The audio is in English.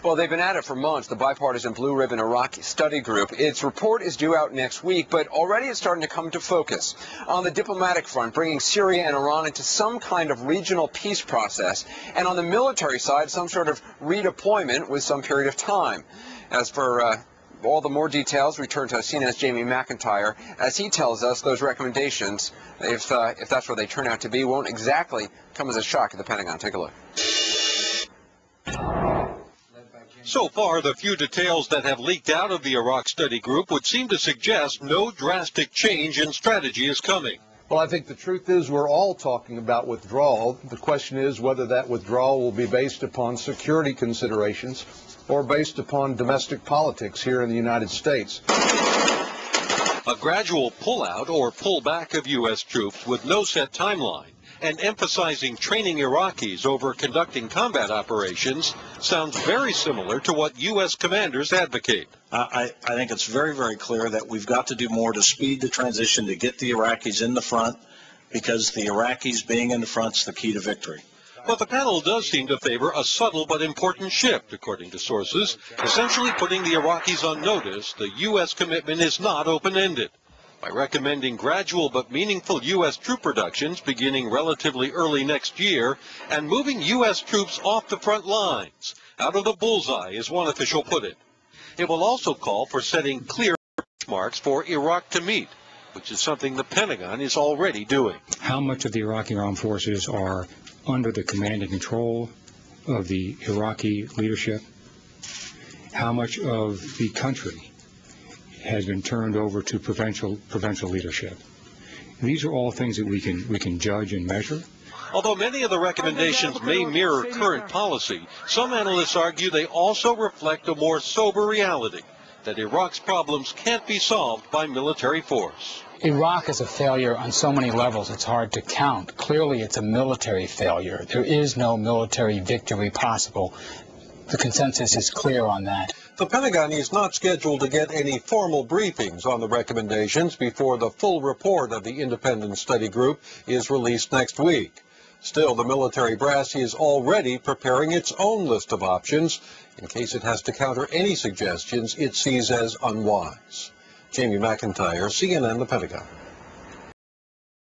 Well, they've been at it for months, the bipartisan Blue Ribbon Iraq Study Group. Its report is due out next week, but already it's starting to come to focus. On the diplomatic front, bringing Syria and Iran into some kind of regional peace process, and on the military side, some sort of redeployment with some period of time. As for all the more details, we turn to CNN's Jamie McInytre as he tells us those recommendations, if that's where they turn out to be, won't exactly come as a shock at the Pentagon. Take a look. So far, the few details that have leaked out of the Iraq Study Group would seem to suggest no drastic change in strategy is coming. Well, I think the truth is we're all talking about withdrawal. The question is whether that withdrawal will be based upon security considerations or based upon domestic politics here in the United States. A gradual pullout or pullback of U.S. troops with no set timeline and emphasizing training Iraqis over conducting combat operations sounds very similar to what U.S. commanders advocate. I think it's very, very clear that we've got to do more to speed the transition to get the Iraqis in the front, because the Iraqis being in the front is the key to victory. But the panel does seem to favor a subtle but important shift, according to sources, essentially putting the Iraqis on notice the U.S. commitment is not open-ended, by recommending gradual but meaningful U.S. troop reductions beginning relatively early next year and moving U.S. troops off the front lines, out of the bullseye, as one official put it. It will also call for setting clear benchmarks for Iraq to meet, which is something the Pentagon is already doing. How much of the Iraqi armed forces are under the command and control of the Iraqi leadership? How much of the country has been turned over to provincial leadership? These are all things that we can judge and measure. Although many of the recommendations may mirror current policy, some analysts argue they also reflect a more sober reality, that Iraq's problems can't be solved by military force. Iraq is a failure on so many levels it's hard to count. Clearly it's a military failure. There is no military victory possible. The consensus is clear on that. The Pentagon is not scheduled to get any formal briefings on the recommendations before the full report of the independent study group is released next week. Still, the military brass is already preparing its own list of options in case it has to counter any suggestions it sees as unwise. Jamie McInytre, CNN, The Pentagon.